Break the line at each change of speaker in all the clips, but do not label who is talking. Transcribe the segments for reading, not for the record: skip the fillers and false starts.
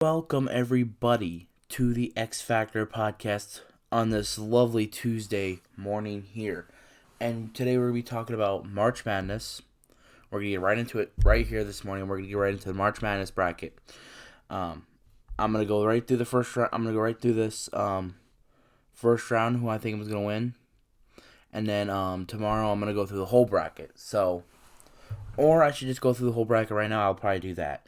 Welcome, everybody, to the X Factor podcast on this lovely Tuesday morning here. And today we're going to be talking about March Madness. We're going to get right into it right here this morning. We're going to get right into the March Madness bracket. I'm going to go right through the first round. I'm going to go right through this first round, who I think is going to win. And then tomorrow I'm going to go through the whole bracket. Or I should just go through the whole bracket right now. I'll probably do that.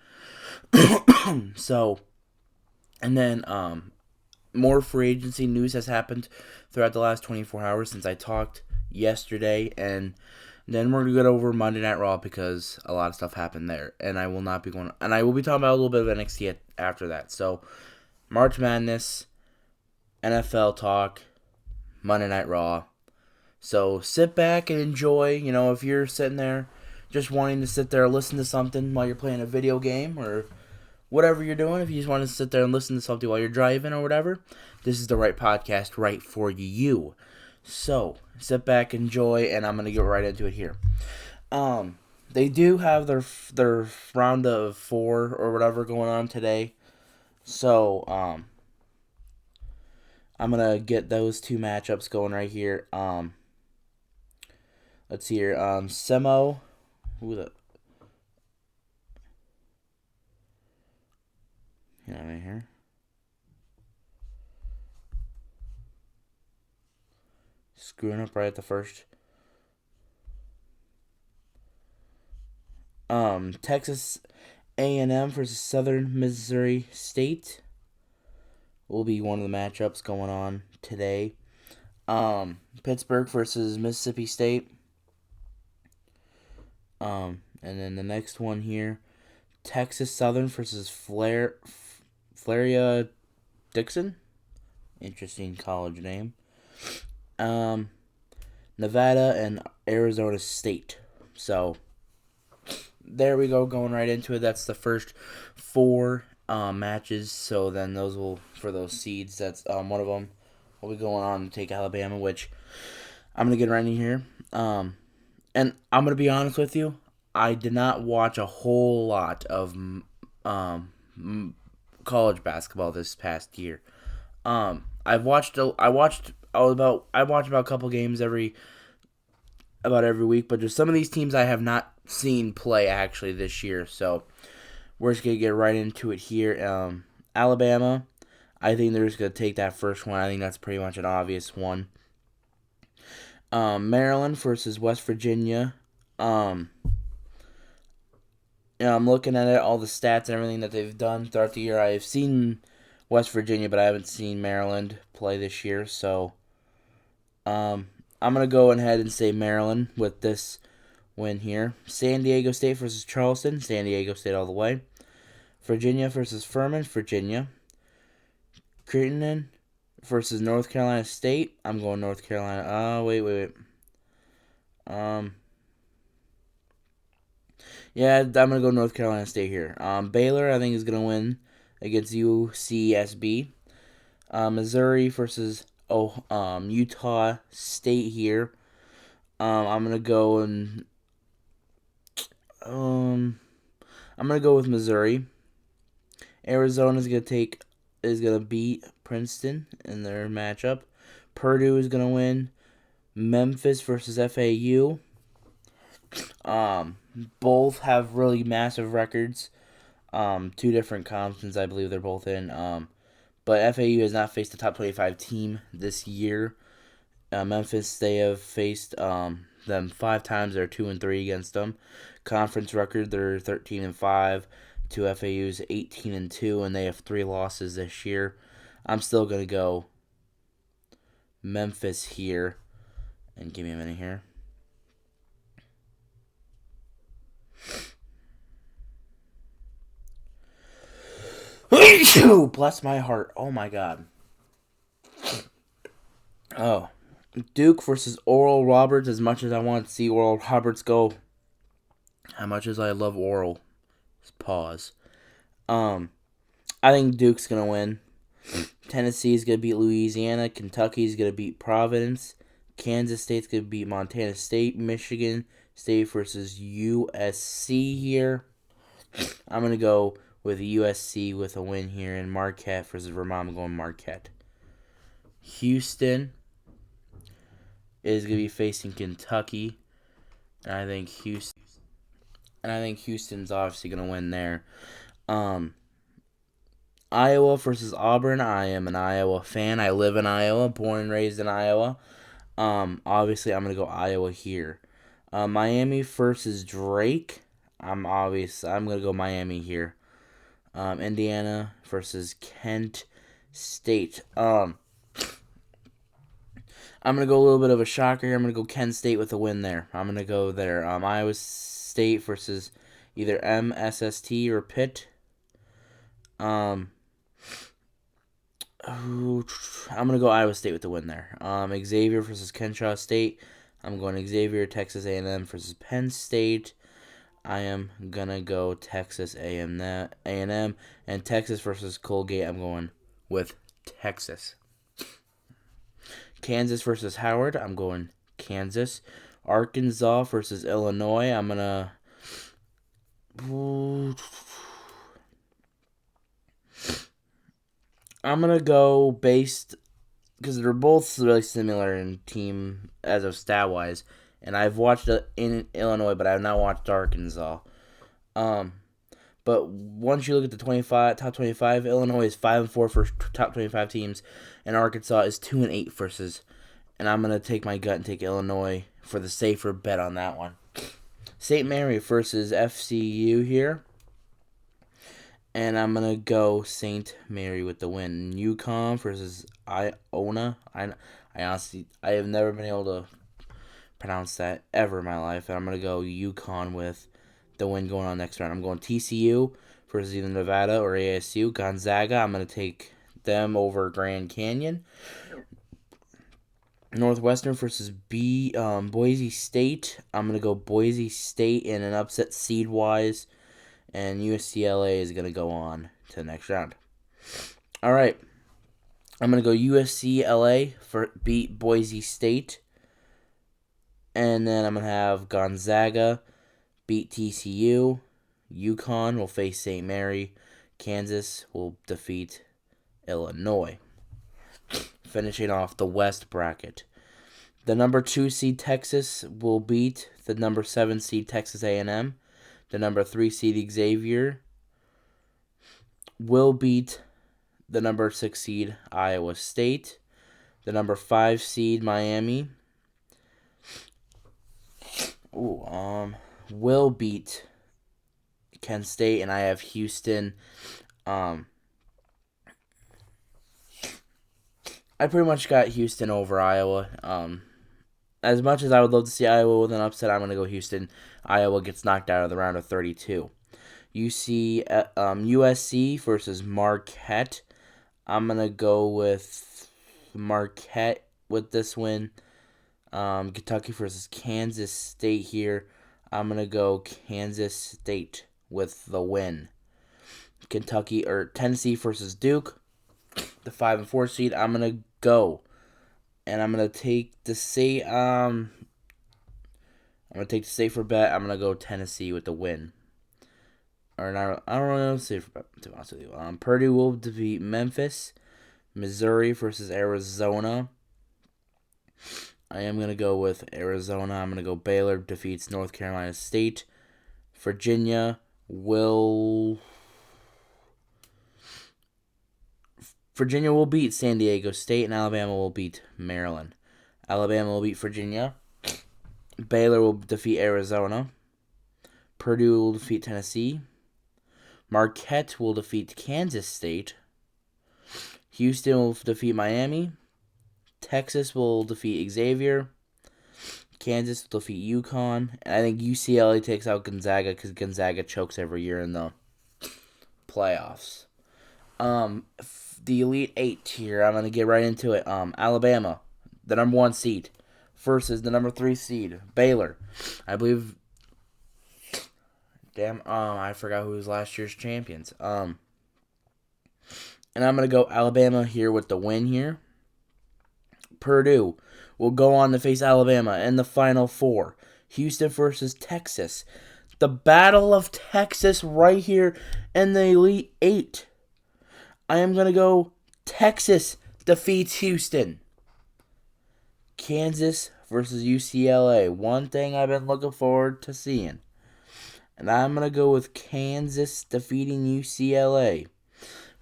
And then more free agency news has happened throughout the last 24 hours since I talked yesterday, and then we're gonna go over Monday Night Raw because a lot of stuff happened there, and I will be talking about a little bit of NXT after that. So March Madness, NFL talk, Monday Night Raw. So sit back and enjoy. If you're sitting there just wanting to sit there and listen to something while you're playing a video game or whatever you're doing, if you just want to sit there and listen to something while you're driving or whatever, this is the right podcast right for you. So, sit back, enjoy, and I'm going to get right into it here. They do have their round of 4 or whatever going on today. So, I'm going to get those two matchups going right here. Let's see here. Semo. Who the... right here. Screwing up right at the first. Texas A&M versus Southern Missouri State will be one of the matchups going on today. Pittsburgh versus Mississippi State. And then the next one here, Texas Southern versus Flaria Dixon. Interesting college name. Nevada and Arizona State. So, there we go, going right into it. That's the first 4 matches. So, then those will, for those seeds, that's one of them will be going on to take Alabama, which I'm going to get right in here. And I'm going to be honest with you, I did not watch a whole lot of college basketball this past year. I watched about a couple games every week, but there's some of these teams I have not seen play actually this year. So we're just gonna get right into it here. Alabama, I think they're just gonna take that first one. I think that's pretty much an obvious one. Maryland versus West Virginia. I'm looking at it, all the stats and everything that they've done throughout the year. I've seen West Virginia, but I haven't seen Maryland play this year. So, I'm going to go ahead and say Maryland with this win here. San Diego State versus Charleston. San Diego State all the way. Virginia versus Furman. Virginia. Creighton versus North Carolina State. I'm going North Carolina. Wait. Yeah, I'm going to go North Carolina State here. Baylor, I think, is going to win against UCSB. Missouri versus Utah State here. I'm going to go with Missouri. Arizona is going to beat Princeton in their matchup. Purdue is going to win. Memphis versus FAU. Both have really massive records. 2 different conferences, I believe they're both in. But FAU has not faced a top 25 team this year. Memphis, they have faced them 5 times. They're 2-3 against them. Conference record, they're 13-5 to FAU's 18-2, and they have 3 losses this year. I'm still gonna go Memphis here, and give me a minute here. Bless my heart. Oh my God. Oh. Duke versus Oral Roberts. As much as I want to see Oral Roberts go, how much as I love Oral. Pause. I think Duke's going to win. Tennessee's going to beat Louisiana. Kentucky's going to beat Providence. Kansas State's going to beat Montana State. Michigan State versus USC here. I'm going to go with USC with a win here, and Marquette versus Vermont. I'm going Marquette. Houston is going to be facing Kentucky, and I think Houston's obviously going to win there. Iowa versus Auburn. I am an Iowa fan. I live in Iowa, born and raised in Iowa. Obviously, I'm going to go Iowa here. Miami versus Drake. I'm going to go Miami here. Indiana versus Kent State. I'm going to go a little bit of a shocker here. I'm going to go Kent State with a win there. I'm going to go there. Iowa State versus either MSST or Pitt. I'm going to go Iowa State with the win there. Xavier versus Kennesaw State. I'm going Xavier. Texas A&M versus Penn State. I am going to go Texas A&M. And Texas versus Colgate, I'm going with Texas. Kansas versus Howard, I'm going Kansas. Arkansas versus Illinois, I'm going to... I'm going to go based... because they're both really similar in team as of stat-wise. And I've watched it in Illinois, but I have not watched Arkansas. But once you look at the top 25, Illinois is 5-4 for top 25 teams, and Arkansas is 2-8 versus. And I'm gonna take my gut and take Illinois for the safer bet on that one. St. Mary versus FCU here, and I'm gonna go St. Mary with the win. UConn versus Iona. I have never been able to pronounce that ever in my life, and I'm gonna go UConn with the win going on next round. I'm going TCU versus either Nevada or ASU. Gonzaga, I'm going to take them over Grand Canyon. Northwestern versus Boise State. I'm going to go Boise State in an upset seed-wise. And UCLA is going to go on to the next round. All right. I'm going to go UCLA for beat Boise State. And then I'm going to have Gonzaga beat TCU. UConn will face St. Mary. Kansas will defeat Illinois. Finishing off the West bracket. The number 2 seed Texas will beat the number 7 seed Texas A&M. The number 3 seed Xavier will beat the number 6 seed Iowa State. The number 5 seed Miami will beat Kent State, and I have Houston. I pretty much got Houston over Iowa. As much as I would love to see Iowa with an upset, I'm going to go Houston. Iowa gets knocked out of the round of 32. USC versus Marquette. I'm going to go with Marquette with this win. Kentucky versus Kansas State here. I'm going to go Kansas State with the win. Tennessee versus Duke, the 5 and 4 seed. I'm going to go. And I'm going to take the safer bet. I'm going to go Tennessee with the win. I don't know the safer bet, to be honest with you. Purdue will defeat Memphis. Missouri versus Arizona. I am going to go with Arizona. I'm going to go Baylor defeats North Carolina State. Virginia will beat San Diego State, and Alabama will beat Maryland. Alabama will beat Virginia. Baylor will defeat Arizona. Purdue will defeat Tennessee. Marquette will defeat Kansas State. Houston will defeat Miami. Texas will defeat Xavier. Kansas will defeat UConn. And I think UCLA takes out Gonzaga because Gonzaga chokes every year in the playoffs. The Elite 8 here, I'm going to get right into it. Alabama, the number 1 seed, versus the number 3 seed, Baylor. I believe... I forgot who was last year's champions. And I'm going to go Alabama here with the win here. Purdue will go on to face Alabama in the Final Four. Houston versus Texas. The Battle of Texas right here in the Elite Eight. I am going to go Texas defeats Houston. Kansas versus UCLA. One thing I've been looking forward to seeing. And I'm going to go with Kansas defeating UCLA.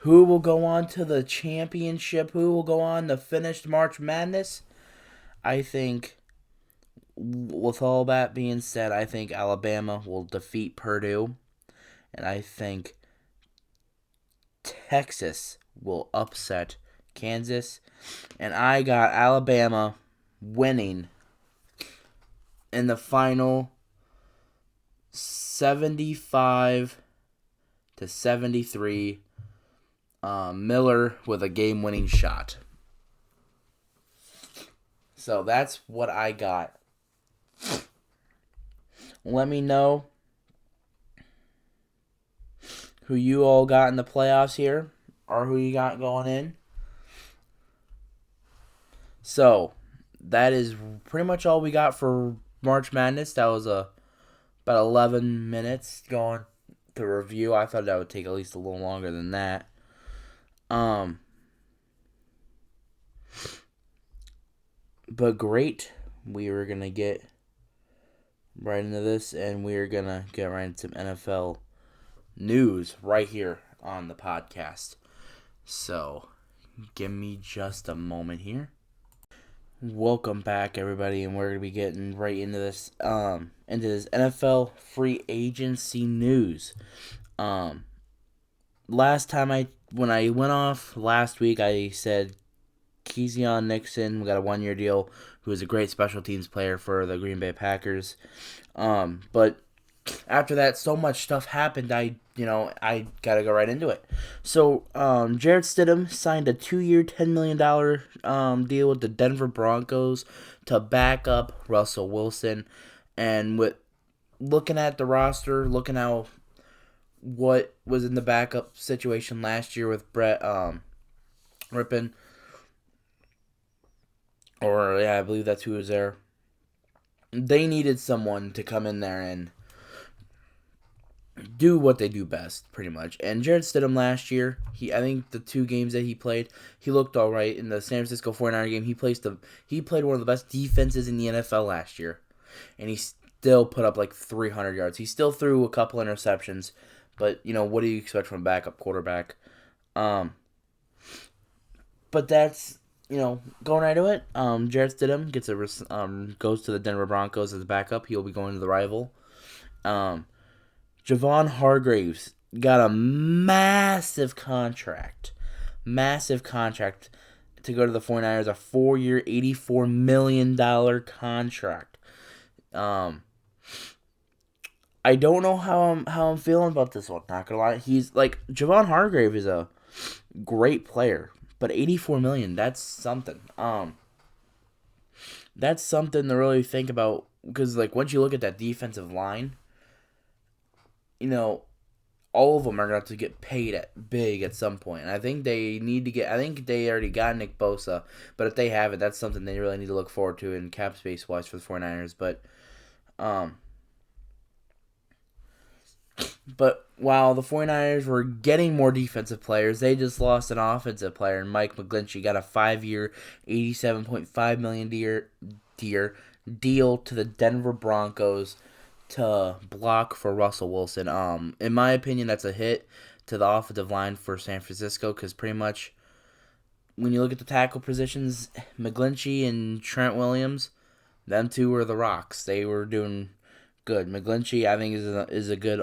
Who will go on to the championship? Who will go on to finish March Madness? I think, with all that being said, I think Alabama will defeat Purdue. And I think Texas will upset Kansas. And I got Alabama winning in the final 75-73. Miller with a game-winning shot. So that's what I got. Let me know who you all got in the playoffs here, or who you got going in. So that is pretty much all we got for March Madness. That was about 11 minutes going to review. I thought that would take at least a little longer than that. But great. We were going to get right into this, and we are going to get right into some NFL news right here on the podcast. So, give me just a moment here. Welcome back, everybody, and we're going to be getting right into this NFL free agency news. Last time when I went off last week, I said Keyshawn Nixon, we got a 1-year deal, who is a great special teams player for the Green Bay Packers. But after that, so much stuff happened, I got to go right into it. So, Jarrett Stidham signed a 2-year, $10 million deal with the Denver Broncos to back up Russell Wilson. And with looking at the roster, looking at what was in the backup situation last year with Brett Rippon, I believe that's who was there. They needed someone to come in there and do what they do best, pretty much. And Jarrett Stidham last year, I think the 2 games that he played, he looked all right. In the San Francisco 49er game, he played one of the best defenses in the NFL last year. And he still put up like 300 yards. He still threw a couple interceptions. But, what do you expect from a backup quarterback? But that's, going right to it. Jarrett Stidham goes to the Denver Broncos as a backup. He'll be going to the rival. Javon Hargraves got a massive contract to go to the 49ers, a 4-year, $84 million contract. I don't know how I'm feeling about this one, not gonna lie. He's like, Javon Hargrave is a great player, but $84 million, that's something. That's something to really think about, because like once you look at that defensive line, all of them are going to have to get paid big at some point. And I think they need to I think they already got Nick Bosa, but if they haven't, that's something they really need to look forward to in cap space wise for the 49ers. But while the 49ers were getting more defensive players, they just lost an offensive player, and Mike McGlinchey got a 5-year, $87.5 million deal to the Denver Broncos to block for Russell Wilson. In my opinion, that's a hit to the offensive line for San Francisco, because pretty much when you look at the tackle positions, McGlinchey and Trent Williams, them two were the rocks. They were doing good. McGlinchey, I think, is a good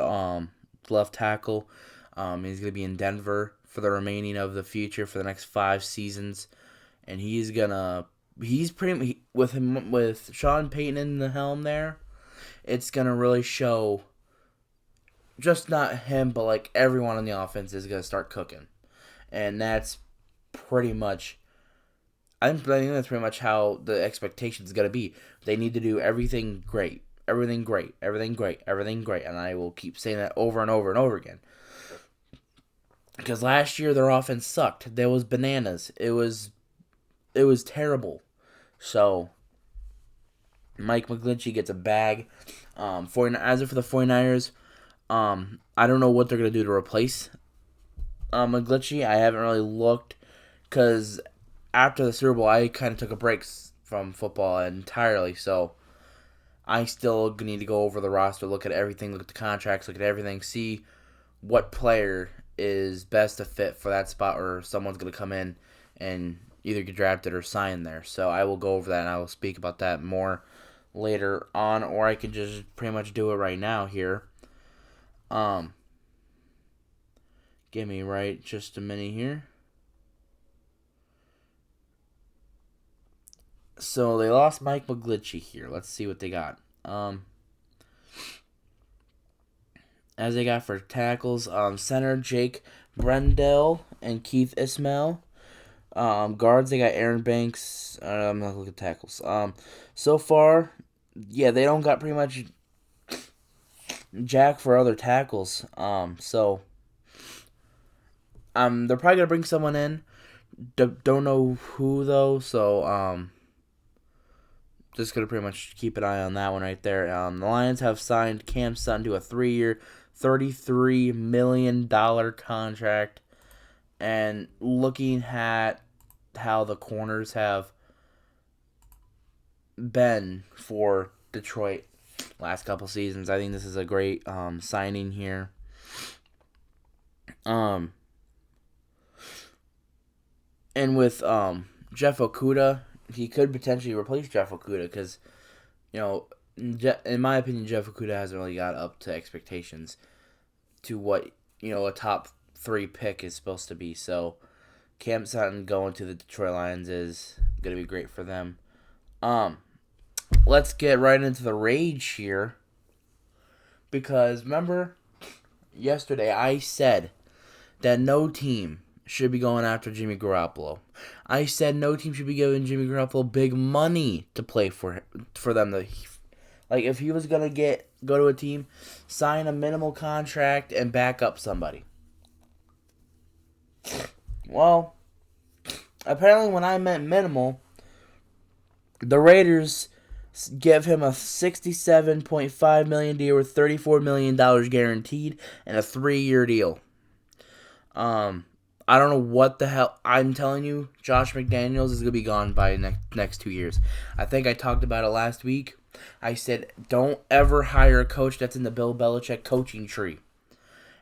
left tackle. He's going to be in Denver for the remaining of the future for the next 5 seasons, and with Sean Payton in the helm there, it's going to really show, just not him, but like everyone on the offense is going to start cooking. And that's pretty much, I think that's pretty much how the expectation is going to be. They need to do everything great. Everything great. And I will keep saying that over and over and over again. Because last year their offense sucked. There was bananas. It was terrible. So Mike McGlinchey gets a bag. As for the 49ers, I don't know what they're going to do to replace McGlinchey. I haven't really looked because after the Super Bowl, I kind of took a break from football entirely. So I still need to go over the roster, look at everything, look at the contracts, look at everything, see what player is best to fit for that spot, or someone's going to come in and either get drafted or sign there. So I will go over that, and I will speak about that more later on, or I can just pretty much do it right now here. Give me just a minute here. So they lost Mike McGlinchey here. Let's see what they got. As they got for tackles, center Jake Brendel and Keith Ismail. Guards, they got Aaron Banks. I'm not looking at tackles. So far, yeah, they don't got pretty much jack for other tackles. So they're probably gonna bring someone in. Don't know who though. So just gonna pretty much keep an eye on that one right there. The Lions have signed Cam Sutton to a 3-year, $33 million contract, and looking at how the corners have been for Detroit last couple seasons, I think this is a great signing here. And with Jeff Okudah, he could potentially replace Jeff Okudah because, in my opinion, Jeff Okudah hasn't really got up to expectations to what, a top 3 pick is supposed to be. So Cam Sutton going to the Detroit Lions is going to be great for them. Let's get right into the rage here, because remember yesterday I said that no team should be going after Jimmy Garoppolo. I said no team should be giving Jimmy Garoppolo big money to play for them to, like, if he was gonna go to a team, sign a minimal contract and back up somebody. Well, apparently when I meant minimal, the Raiders give him a $67.5 million deal with $34 million guaranteed and a 3-year deal. I don't know what the hell. I'm telling you, Josh McDaniels is going to be gone by next 2 years. I think I talked about it last week. I said, don't ever hire a coach that's in the Bill Belichick coaching tree.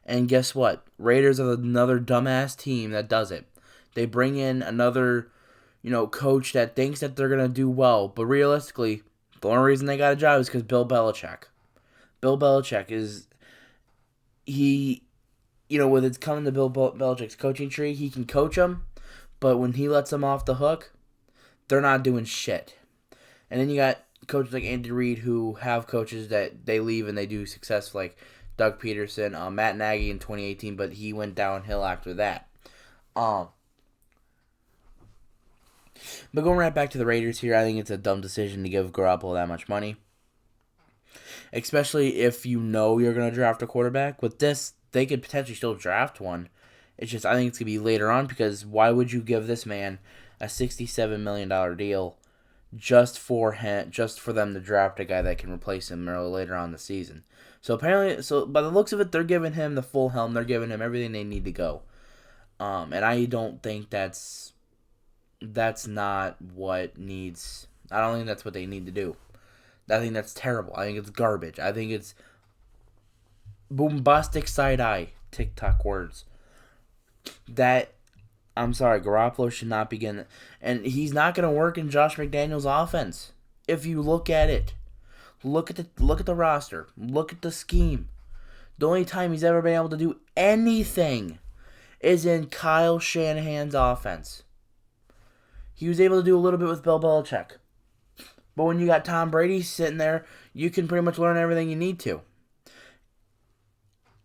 And guess what? Raiders are another dumbass team that does it. They bring in another, coach that thinks that they're going to do well. But realistically, the only reason they got a job is because Bill Belichick. Bill Belichick is, with it coming to Bill Belichick's coaching tree, he can coach them, but when he lets them off the hook, they're not doing shit. And then you got coaches like Andy Reid who have coaches that they leave and they do success, like Doug Peterson, Matt Nagy in 2018, but he went downhill after that. But going right back to the Raiders here, I think it's a dumb decision to give Garoppolo that much money, especially if you know you're going to draft a quarterback. With this, they could potentially still draft one. It's just, I think it's going to be later on, because why would you give this man a $67 million deal just for them to draft a guy that can replace him later on in the season? So apparently, by the looks of it, they're giving him the full helm. They're giving him everything they need to go. And I don't think that's not what needs. I don't think that's what they need to do. I think that's terrible. I think it's garbage. I think it's bombastic side-eye Tik Tok words. I'm sorry, Garoppolo should not be getting, and he's not going to work in Josh McDaniels' offense. If you look at it, look at the roster, look at the scheme. The only time he's ever been able to do anything is in Kyle Shanahan's offense. He was able to do a little bit with Bill Belichick. But when you got Tom Brady sitting there, you can pretty much learn everything you need to.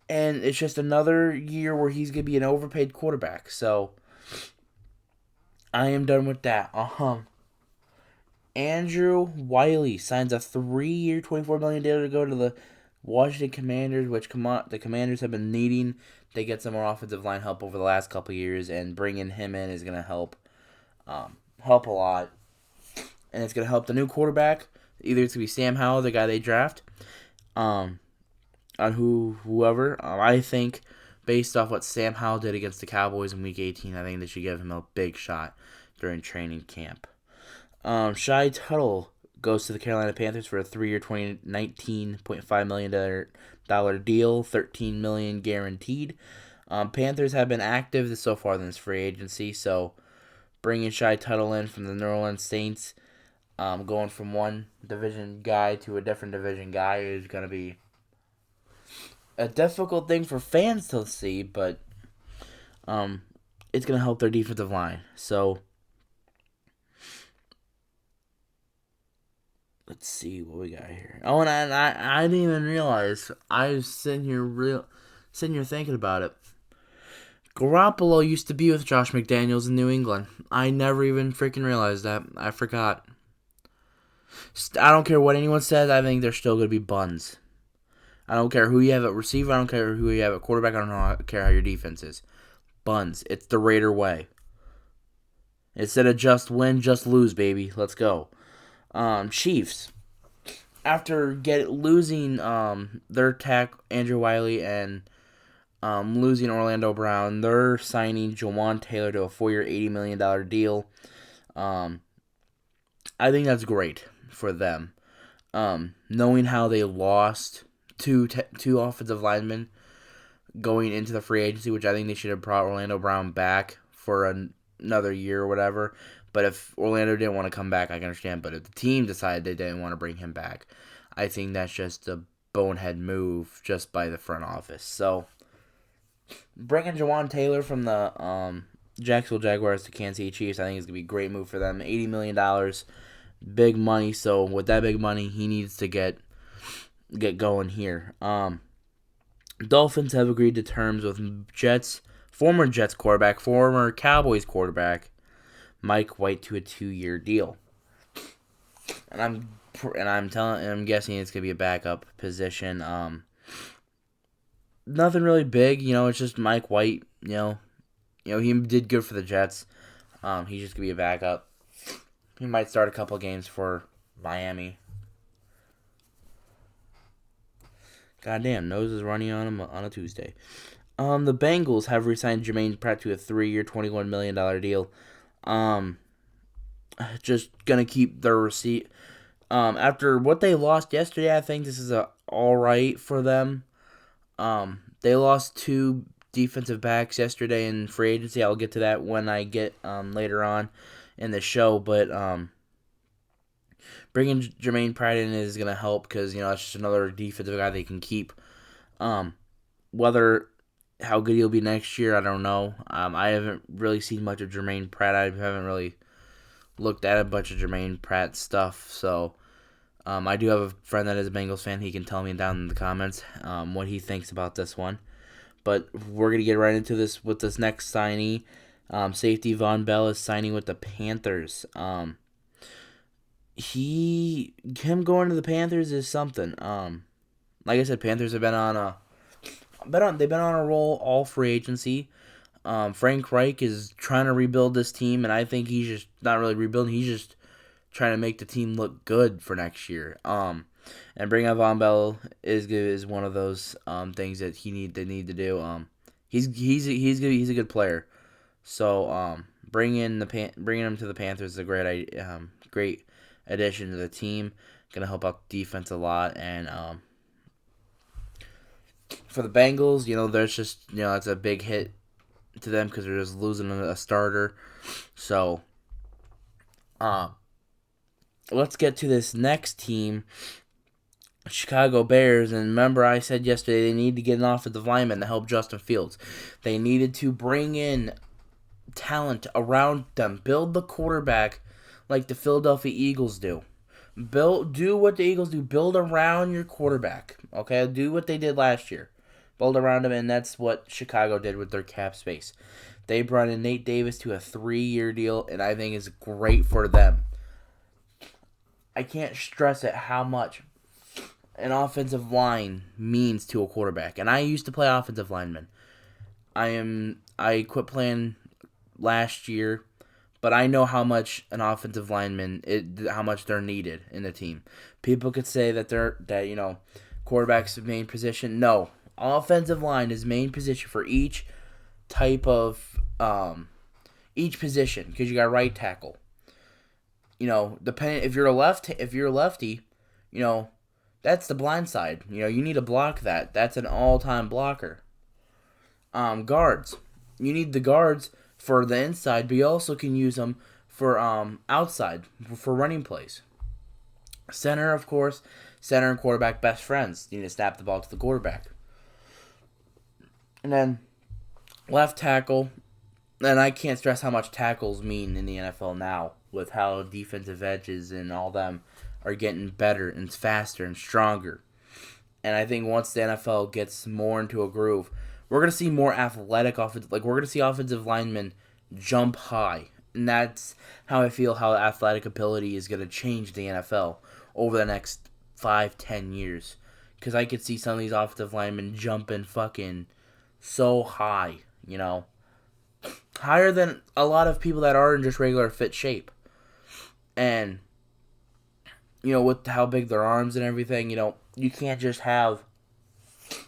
And it's just another year where he's going to be an overpaid quarterback. So, I am done with that. Andrew Wiley signs a 3-year, $24 million deal to go to the Washington Commanders, which the Commanders have been needing to get some more offensive line help over the last couple of years, and bringing him in is going to help a lot. And it's going to help the new quarterback Either it's going to be Sam Howell, the guy they draft, on whoever. I think based off what Sam Howell did against the Cowboys in Week 18, I think they should give him a big shot during training camp. Shy Tuttle goes to the Carolina Panthers for a 3-year, $19.5 million deal, $13 million guaranteed. Panthers have been active so far in this free agency, so bringing Shy Tuttle in from the New Orleans Saints, going from one division guy to a different division guy is going to be a difficult thing for fans to see, but it's going to help their defensive line. So let's see what we got here. Oh, and I didn't even realize. I was sitting here thinking about it. Garoppolo used to be with Josh McDaniels in New England. I never even freaking realized that. I forgot. I don't care what anyone says. I think they're still going to be buns. I don't care who you have at receiver. I don't care who you have at quarterback. I don't care how your defense is. Buns. It's the Raider way. Instead of just win, just lose, baby. Let's go. Chiefs. After losing their Andrew Wiley and losing Orlando Brown, they're signing Jawan Taylor to a 4-year, $80 million deal. I think that's great for them. Knowing how they lost two offensive linemen going into the free agency, which I think they should have brought Orlando Brown back for another year or whatever. But if Orlando didn't want to come back, I can understand. But if the team decided they didn't want to bring him back, I think that's just a bonehead move just by the front office. So bringing Jawan Taylor from the Jacksonville Jaguars to Kansas City Chiefs, I think is going to be a great move for them. $80 million, big money. So with that big money, he needs to get going here. Dolphins have agreed to terms with former Jets quarterback, former Cowboys quarterback, Mike White to a 2-year deal. And I'm guessing it's gonna be a backup position. Nothing really big, it's just Mike White. He did good for the Jets. He's just gonna be a backup. He might start a couple games for Miami. Goddamn, nose is running on him on a Tuesday. The Bengals have re-signed Jermaine Pratt to a 3-year, $21 million deal. Just gonna keep their receipt. After what they lost yesterday, I think this is all right for them. They lost 2 defensive backs yesterday in free agency. I'll get to that when I get later on in the show. But bringing Jermaine Pratt in is gonna help because it's just another defensive guy they can keep. Whether how good he'll be next year, I don't know. I haven't really seen much of Jermaine Pratt. I haven't really looked at a bunch of Jermaine Pratt stuff. So I do have a friend that is a Bengals fan. He can tell me down in the comments what he thinks about this one. But we're going to get right into this with this next signee. Safety Von Bell is signing with the Panthers. Him going to the Panthers is something. Like I said, Panthers have been on a roll all free agency. Frank Reich is trying to rebuild this team, and I think he's just not really rebuilding. He's just trying to make the team look good for next year. And bringing up Von Bell is one of those things that they need to do. He's a good player. So bringing him to the Panthers is a great addition to the team. Gonna help out the defense a lot. And for the Bengals, there's just it's a big hit to them because they're just losing a starter. So let's get to this next team, Chicago Bears. And remember, I said yesterday they need to get an offensive lineman to help Justin Fields. They needed to bring in talent around them, build the quarterback like the Philadelphia Eagles do. Do what the Eagles do. Build around your quarterback. Okay, do what they did last year. Build around him, and that's what Chicago did with their cap space. They brought in Nate Davis to a 3-year deal, and I think it's great for them. I can't stress it how much an offensive line means to a quarterback. And I used to play offensive lineman. I quit playing last year, but I know how much an offensive lineman, how much they're needed in the team. People could say that quarterback's main position. No, offensive line is main position for each type of each position, because you got right tackle. Depending if you're a lefty, that's the blind side. You need to block that. That's an all-time blocker. Guards. You need the guards for the inside, but you also can use them for outside for running plays. Center, of course, center and quarterback best friends. You need to snap the ball to the quarterback. And then left tackle, and I can't stress how much tackles mean in the NFL now, with how defensive edges and all them are getting better and faster and stronger. And I think once the NFL gets more into a groove, we're going to see more athletic we're going to see offensive linemen jump high. And that's how I feel how athletic ability is going to change the NFL over the next 5-10 years. Because I could see some of these offensive linemen jumping fucking so high, higher than a lot of people that are in just regular fit shape. And, with how big their arms and everything, you can't just have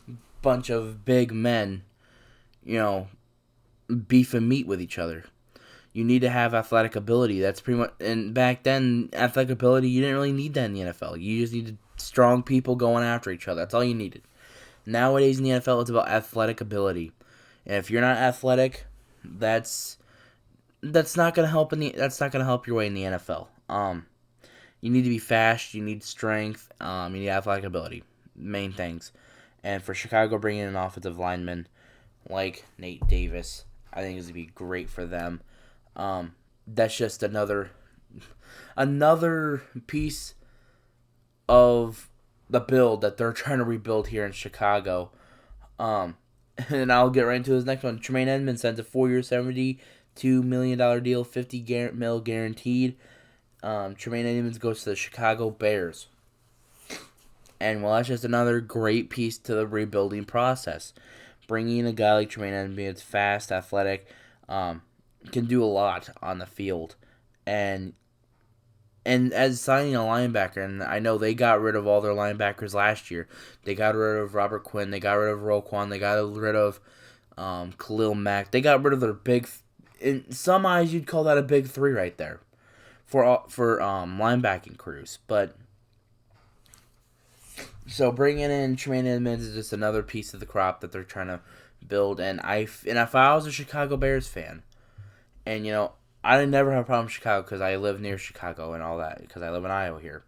a bunch of big men, beef and meat with each other. You need to have athletic ability. That's pretty much, and back then, athletic ability, you didn't really need that in the NFL. You just needed strong people going after each other. That's all you needed. Nowadays in the NFL, it's about athletic ability. And if you're not athletic, that's not gonna help that's not gonna help your way in the NFL. You need to be fast. You need strength. You need athletic ability. Main things. And for Chicago, bringing in an offensive lineman like Nate Davis, I think is gonna be great for them. That's just another piece of the build that they're trying to rebuild here in Chicago. And I'll get right into this next one. Tremaine Edmonds signs a 4-year, $72 million deal, $50 million guaranteed. Tremaine Edmonds goes to the Chicago Bears. And, well, that's just another great piece to the rebuilding process. Bringing in a guy like Tremaine Edmonds, fast, athletic, can do a lot on the field. And as signing a linebacker, and I know they got rid of all their linebackers last year. They got rid of Robert Quinn. They got rid of Roquan. They got rid of Khalil Mack. They got rid of their big. In some eyes, you'd call that a big three right there, for linebacking crews. But so bringing in Tremaine Edmonds is just another piece of the crop that they're trying to build. And if I was a Chicago Bears fan, and I never have a problem with Chicago because I live near Chicago and all that, because I live in Iowa here.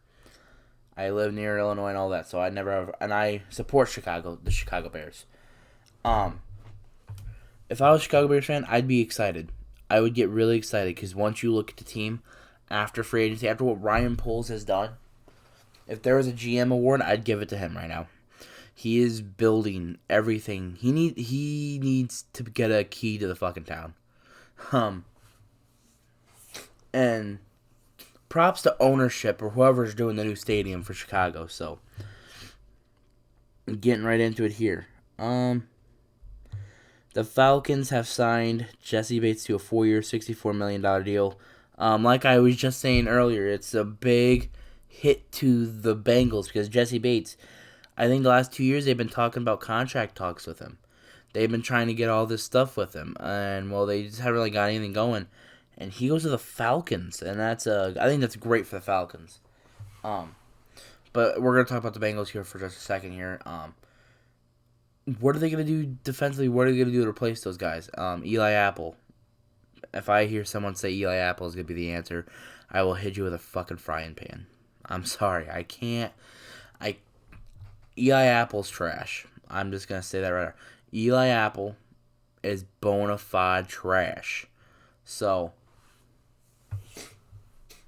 I live near Illinois and all that, so I never have, and I support Chicago, the Chicago Bears. If I was a Chicago Bears fan, I'd be excited. I would get really excited because once you look at the team after free agency, after what Ryan Poles has done, if there was a GM award, I'd give it to him right now. He is building everything. He needs to get a key to the fucking town. And props to ownership or whoever's doing the new stadium for Chicago. So, getting right into it here. The Falcons have signed Jesse Bates to a 4-year, $64 million deal. Like I was just saying earlier, it's a big hit to the Bengals because Jesse Bates, I think the last 2 years they've been talking about contract talks with him. They've been trying to get all this stuff with him, and well, they just haven't really got anything going. And he goes to the Falcons, and I think that's great for the Falcons. But we're gonna talk about the Bengals here for just a second here. What are they gonna do defensively? What are they gonna do to replace those guys? Eli Apple. If I hear someone say Eli Apple is gonna be the answer, I will hit you with a fucking frying pan. I'm sorry, I can't. Eli Apple's trash. I'm just gonna say that right now. Eli Apple is bona fide trash. So,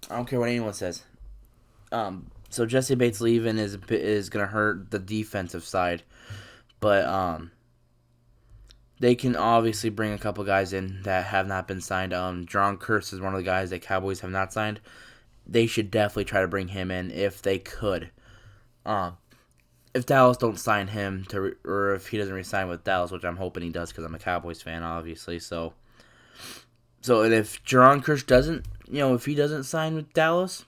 I don't care what anyone says. So Jesse Bates leaving is going to hurt the defensive side. But they can obviously bring a couple guys in that have not been signed. John Kurtz is one of the guys that Cowboys have not signed. They should definitely try to bring him in if they could. If Dallas don't sign him, or if he doesn't re-sign with Dallas, which I'm hoping he does because I'm a Cowboys fan, obviously. So So, and if Jaron Kearse doesn't, if he doesn't sign with Dallas,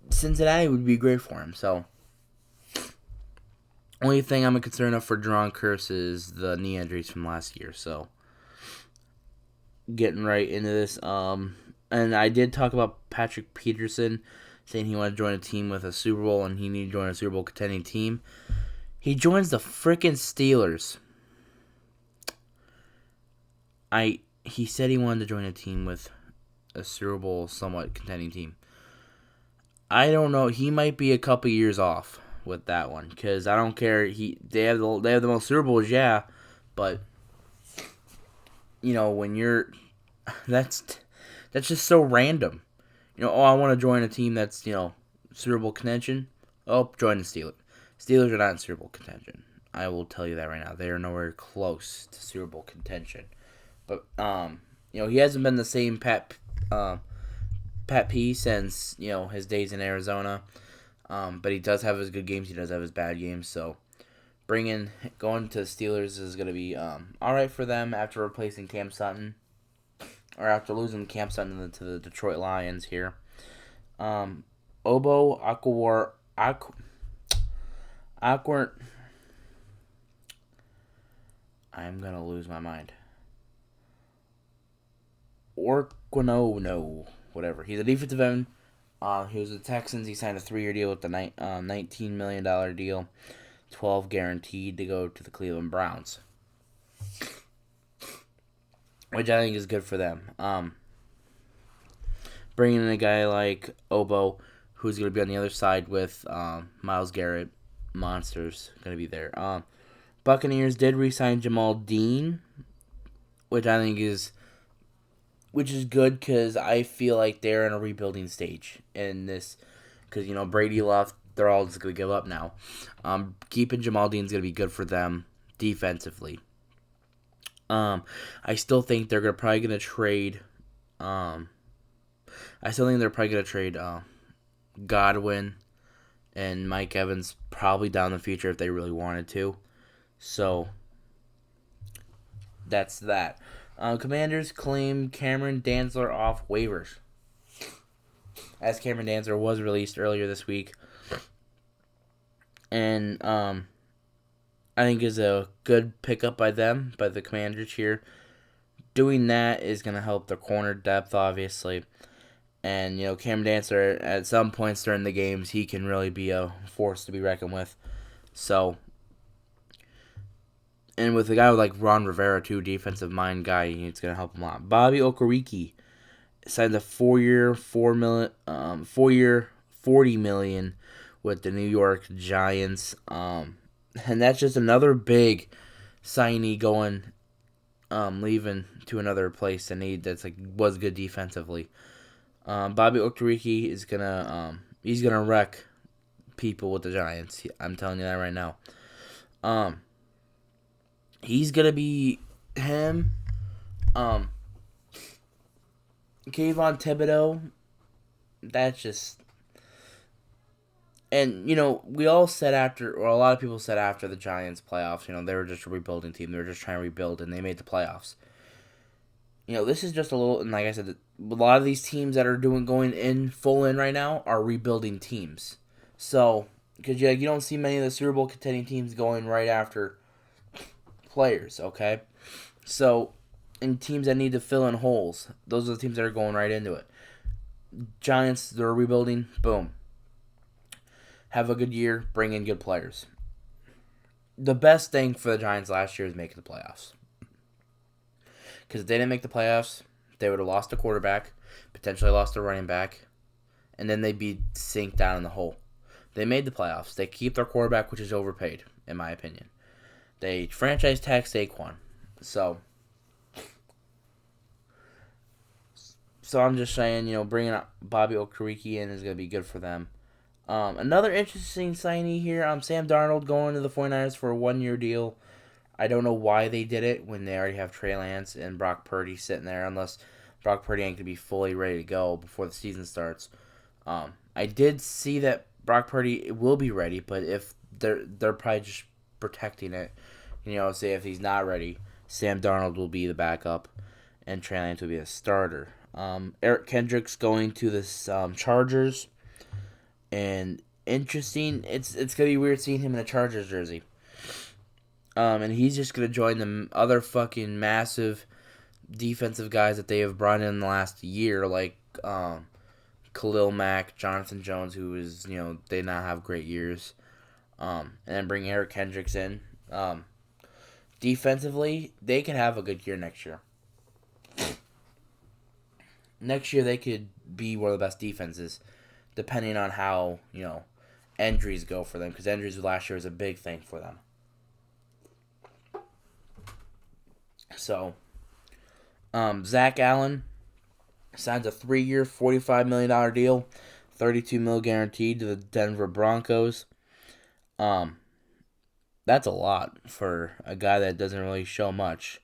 Cincinnati would be great for him. So, only thing I'm concerned of for Jaron Kearse is the knee injuries from last year. So, getting right into this. And I did talk about Patrick Peterson saying he wanted to join a team with a Super Bowl and he needed to join a Super Bowl contending team. He joins the freaking Steelers. He said he wanted to join a team with a Super Bowl somewhat contending team. I don't know. He might be a couple years off with that one because I don't care. They have the most Super Bowls, yeah, but when you're that's just so random. I want to join a team that's Super Bowl contention. Oh, join the Steelers. Steelers are not in Super Bowl contention. I will tell you that right now. They are nowhere close to Super Bowl contention. But he hasn't been the same Pat P since his days in Arizona. But he does have his good games. He does have his bad games. So going to the Steelers is going to be all right for them after replacing Cam Sutton, or after losing Cam Sutton to the Detroit Lions here. Obo Aquawar Awkward. I'm gonna lose my mind. Orquino, whatever. He's a defensive end. He was with the Texans. He signed a 3-year deal with the $19 million deal, 12 guaranteed to go to the Cleveland Browns, which I think is good for them. Bringing in a guy like Obo, who's going to be on the other side with Myles Garrett, monsters going to be there. Buccaneers did re-sign Jamal Dean, which I think is good because I feel like they're in a rebuilding stage in this, because Brady left, they're all just going to give up now. Keeping Jamal Dean is going to be good for them defensively. I still think they're probably going to trade. I still think they're probably going to trade Godwin and Mike Evans probably down the future if they really wanted to. So that's that. Commanders claim Cameron Dantzler off waivers, as Cameron Dantzler was released earlier this week, and I think is a good pickup by the Commanders here. Doing that is going to help their corner depth, obviously, and Cameron Dantzler at some points during the games he can really be a force to be reckoned with. So. And with a guy like Ron Rivera, too, defensive mind guy, it's going to help him a lot. Bobby Okereke signed a 4-year, $40 million with the New York Giants. And that's just another big signee going, leaving to another place that's was good defensively. Bobby Okereke is he's gonna wreck people with the Giants. I'm telling you that right now. He's going to be him. Kayvon Thibodeau. That's just... And, we all said after... Or a lot of people said after the Giants playoffs, they were just a rebuilding team. They were just trying to rebuild, and they made the playoffs. This is just a little... And like I said, a lot of these teams that are going in full in right now are rebuilding teams. So, because you don't see many of the Super Bowl contending teams going right after... players, okay? So, in teams that need to fill in holes, those are the teams that are going right into it. Giants, they're rebuilding, boom. Have a good year, bring in good players. The best thing for the Giants last year is making the playoffs. Because if they didn't make the playoffs, they would have lost a quarterback, potentially lost a running back, and then they'd be sink down in the hole. They made the playoffs. They keep their quarterback, which is overpaid, in my opinion. They franchise tag Saquon. So I'm just saying, bringing up Bobby Okereke in is going to be good for them. Another interesting signee here, Sam Darnold going to the 49ers for a 1-year deal. I don't know why they did it when they already have Trey Lance and Brock Purdy sitting there, unless Brock Purdy ain't going to be fully ready to go before the season starts. I did see that Brock Purdy will be ready, but if they're probably just protecting it. Say if he's not ready, Sam Darnold will be the backup and Trey Lance will be a starter. Eric Kendricks going to the Chargers, and interesting. It's gonna be weird seeing him in a Chargers jersey. And he's just gonna join the other fucking massive defensive guys that they have brought in the last year, like Khalil Mack, Jonathan Jones, who is they not have great years. And then bring Eric Kendricks in. Defensively, they could have a good year next year. Next year, they could be one of the best defenses, depending on how, injuries go for them. Because injuries last year was a big thing for them. So, Zach Allen signs a 3-year, $45 million deal, $32 million guaranteed to the Denver Broncos. That's a lot for a guy that doesn't really show much.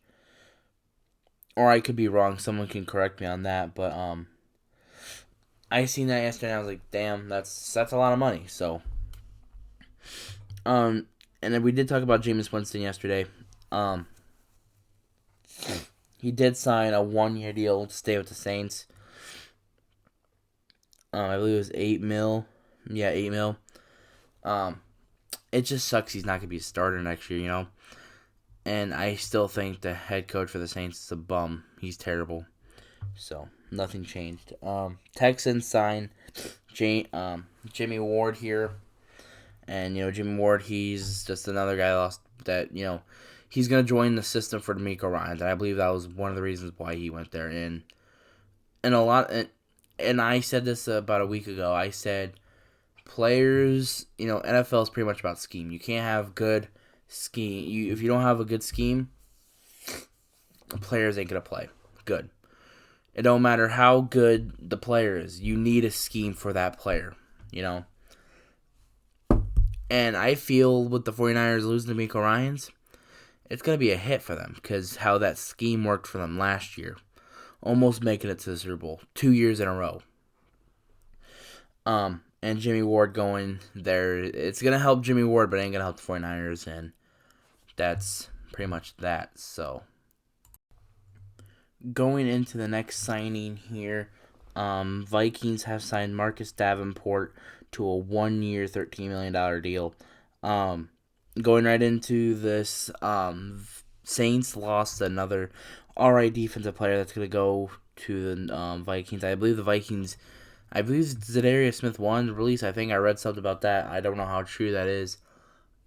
Or I could be wrong. Someone can correct me on that. But I seen that yesterday and I was like, damn, that's a lot of money. So and then we did talk about Jameis Winston yesterday. He did sign a 1-year deal to stay with the Saints. I believe it was $8 million. Yeah, $8 million. It just sucks he's not gonna be a starter next year, And I still think the head coach for the Saints is a bum. He's terrible. So nothing changed. Texans sign Jimmy Ward here, and Jimmy Ward, he's just another guy that he's gonna join the system for D'Amico Ryans, and I believe that was one of the reasons why he went there. And I said this about a week ago. I said players, NFL is pretty much about scheme. You can't have good scheme. If you don't have a good scheme, players ain't gonna play good. It don't matter how good the player is. You need a scheme for that player, And I feel with the 49ers losing to D'Amico Ryans, it's going to be a hit for them because how that scheme worked for them last year. Almost making it to the Super Bowl 2 years in a row. And Jimmy Ward going there, it's going to help Jimmy Ward, but it ain't going to help the 49ers, and that's pretty much that. So, going into the next signing here, Vikings have signed Marcus Davenport to a 1-year, $13 million deal. Going right into this, Saints lost another alright defensive player that's going to go to the Vikings. I believe Zadarius Smith won the release. I think I read something about that. I don't know how true that is.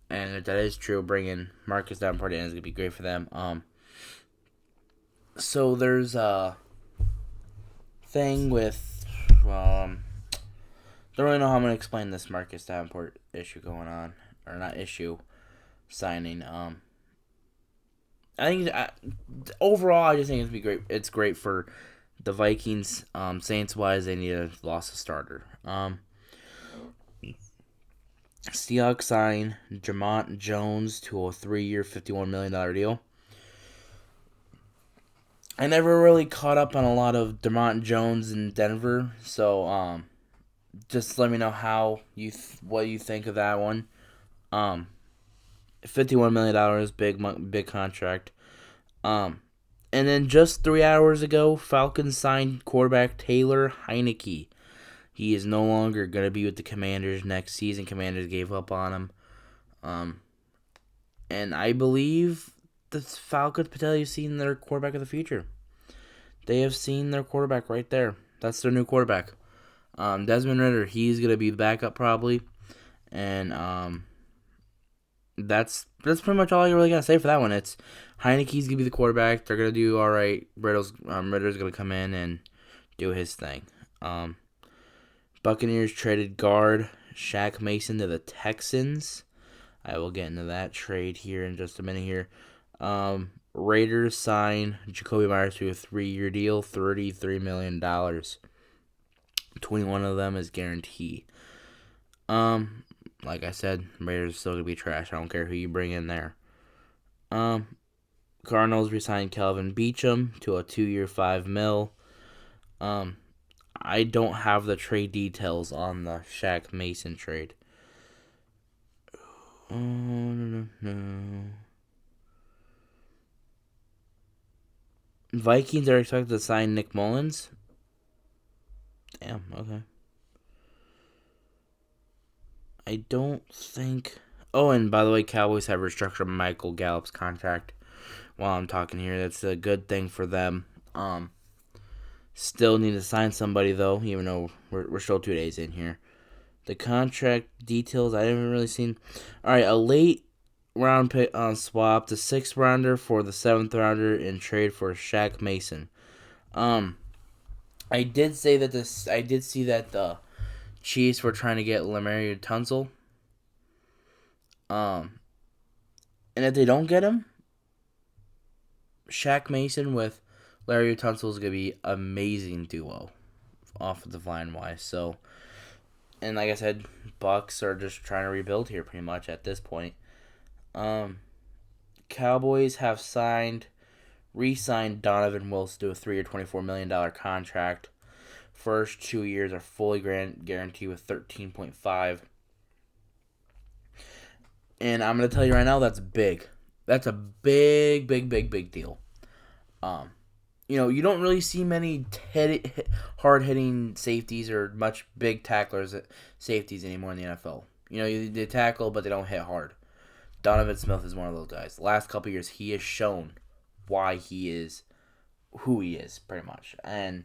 And if that is true, bringing Marcus Davenport in is going to be great for them. So there's a thing with, don't really know how I'm going to explain this Marcus Davenport issue going on. Or not issue, signing. I think overall, I just think it's be great. It's great for the Vikings. Saints wise, they need a lost a starter. Seahawks sign Jamont Jones to a 3-year, $51 million deal. I never really caught up on a lot of Jamont Jones in Denver, so just let me know what you think of that one. $51 million, big contract. And then just 3 hours ago, Falcons signed quarterback Taylor Heineke. He is no longer going to be with the Commanders next season. Commanders gave up on him. And I believe the Falcons potentially have seen their quarterback of the future. They have seen their quarterback right there. That's their new quarterback. Desmond Ridder, he's going to be the backup probably. And that's pretty much all I really got to say for that one. It's Heineke's going to be the quarterback. They're going to do all right. Ridder's going to come in and do his thing. Buccaneers traded guard Shaq Mason to the Texans. I will get into that trade here in just a minute here. Raiders sign Jacoby Myers to a 3-year deal, $33 million. 21 of them is guaranteed. Like I said, Raiders are still going to be trash. I don't care who you bring in there. Cardinals resigned Kelvin Beachum to a 2-year, $5 million. I don't have the trade details on the Shaq Mason trade. No. Vikings are expected to sign Nick Mullins. Damn, okay. I don't think. Oh, and by the way, Cowboys have restructured Michael Gallup's contract. While I'm talking here, that's a good thing for them. Still need to sign somebody though, even though we're still 2 days in here. The contract details I haven't really seen. All right, a late round pick on swap, the 6th rounder for the 7th rounder in trade for Shaq Mason. I did say that this. I did see that the Chiefs were trying to get Lamarion Tunsil. And if they don't get him, Shaq Mason with Larry Tunsil is gonna be amazing duo, offensive line wise. So, and like I said, Bucks are just trying to rebuild here pretty much at this point. Cowboys have re-signed Donovan Wilson to a 3-year, $24 million contract. First 2 years are fully guaranteed with 13.5. And I'm gonna tell you right now, that's big. That's a big deal. You don't really see many hard-hitting safeties or much big tacklers safeties anymore in the NFL. They tackle, but they don't hit hard. Donovan Smith is one of those guys. The last couple of years, he has shown why he is who he is, pretty much. And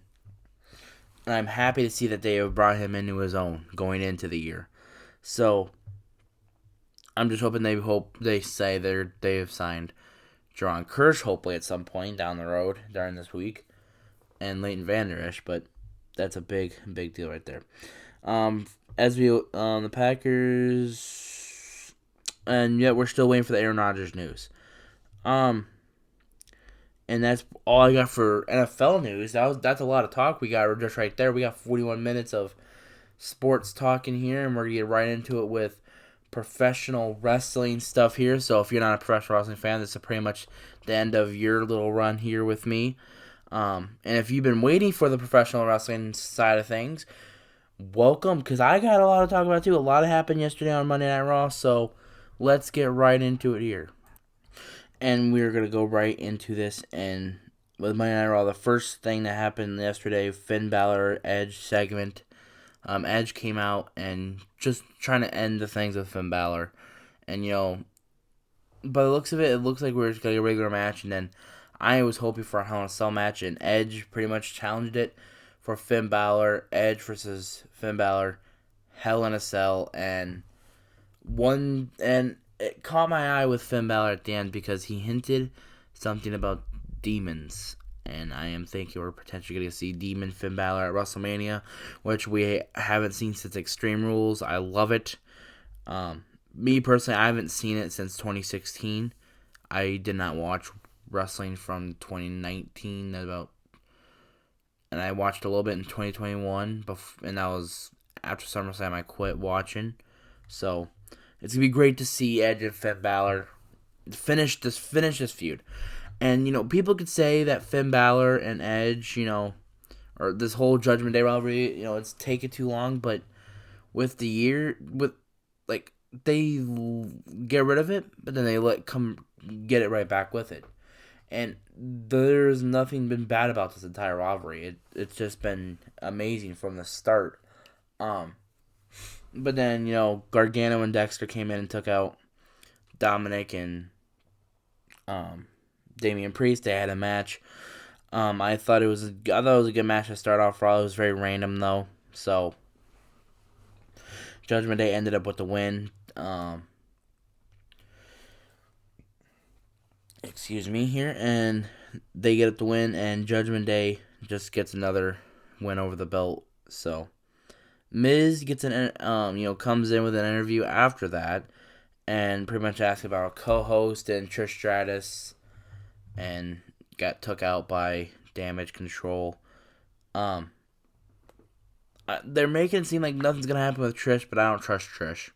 I'm happy to see that they have brought him into his own going into the year. So I'm just hoping they say they have signed Jaron Kirsch, hopefully at some point down the road during this week, and Leighton Vander Esch, but that's a big deal right there. As we the Packers, and yet we're still waiting for the Aaron Rodgers news. And that's all I got for NFL news. That's a lot of talk we got just right there. We got 41 minutes of sports talking here, and we're gonna get right into it with professional wrestling stuff here. So if you're not a professional wrestling fan, this is pretty much the end of your little run here with me. And if you've been waiting for the professional wrestling side of things, welcome, because I got a lot to talk about too. A lot happened yesterday on Monday Night Raw, so let's get right into it here. And we're going to go right into this. And with Monday Night Raw, the first thing that happened yesterday, Finn Balor Edge segment. Edge came out and just trying to end the things with Finn Balor. And, by the looks of it, it looks like we're just going to get a regular match. And then I was hoping for a Hell in a Cell match, and Edge pretty much challenged it for Finn Balor. Edge versus Finn Balor, Hell in a Cell. And it caught my eye with Finn Balor at the end because he hinted something about demons. And I am thinking we're potentially going to see Demon Finn Balor at WrestleMania, which we haven't seen since Extreme Rules. I love it. Me personally, I haven't seen it since 2016. I did not watch wrestling from 2019 and I watched a little bit in 2021, and that was after SummerSlam. I quit watching. So it's gonna be great to see Edge and Finn Balor finish this feud. And, people could say that Finn Balor and Edge, or this whole Judgment Day rivalry, it's taken too long, but with the year, they get rid of it, but then they get it right back with it. And there's nothing been bad about this entire rivalry. It's just been amazing from the start. But then, Gargano and Dexter came in and took out Dominic and, Damian Priest. They had a match. I thought it was a good match to start off Raw. It was very random though. So Judgment Day ended up with the win. Excuse me here, and they get the win, and Judgment Day just gets another win over the belt. So Miz gets comes in with an interview after that, and pretty much asks about a co-host and Trish Stratus. And got took out by Damage Control. They're making it seem like nothing's gonna happen with Trish, but I don't trust Trish.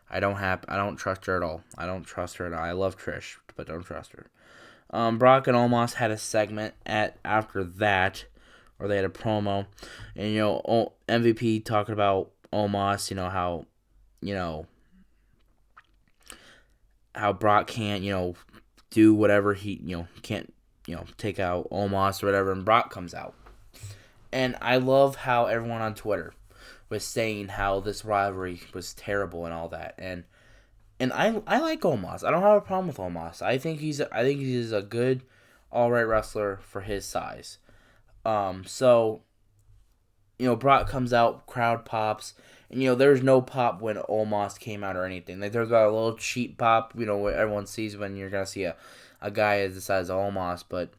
I don't trust her at all. I love Trish, but don't trust her. Brock and Omos had a segment after that, or they had a promo, and MVP talking about Omos, how Brock can't, do whatever he, can't take out Omos or whatever, and Brock comes out. And I love how everyone on Twitter was saying how this rivalry was terrible and all that. And I like Omos. I don't have a problem with Omos. I think he's a good, all right wrestler for his size. So Brock comes out, crowd pops, and there's no pop when Omos came out or anything. Like there's got a little cheap pop, what everyone sees when you're gonna see a guy as the size of Omos, but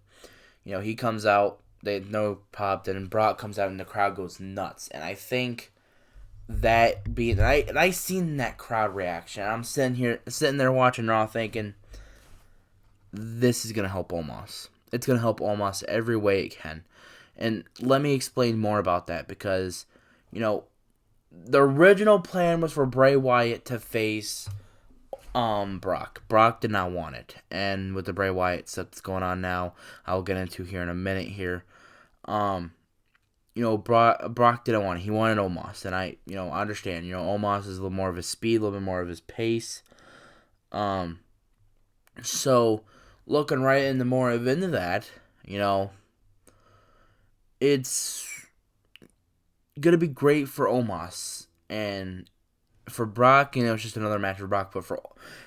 he comes out, they no pop, then Brock comes out and the crowd goes nuts. And I think that being I seen that crowd reaction. I'm sitting there watching Raw thinking this is gonna help Omos. It's gonna help Omos every way it can. And let me explain more about that because, the original plan was for Bray Wyatt to face Brock. Brock did not want it. And with the Bray Wyatt stuff that's going on now, I'll get into here in a minute here. Brock didn't want it. He wanted Omos. And I understand. Omos is a little more of his speed, a little bit more of his pace. So, looking right into that, it's gonna be great for Omos and for Brock. It's just another match for Brock, but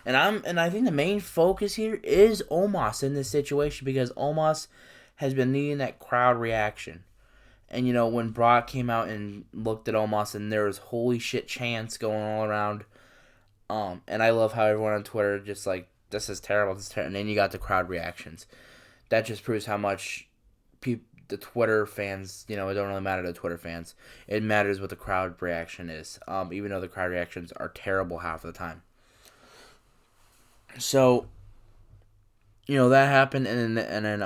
I think the main focus here is Omos in this situation because Omos has been needing that crowd reaction. And when Brock came out and looked at Omos and there was holy shit chants going all around. And I love how everyone on Twitter just like, this is terrible, and then you got the crowd reactions. That just proves how much the Twitter fans, it don't really matter to the Twitter fans. It matters what the crowd reaction is, even though the crowd reactions are terrible half of the time. So, that happened, and then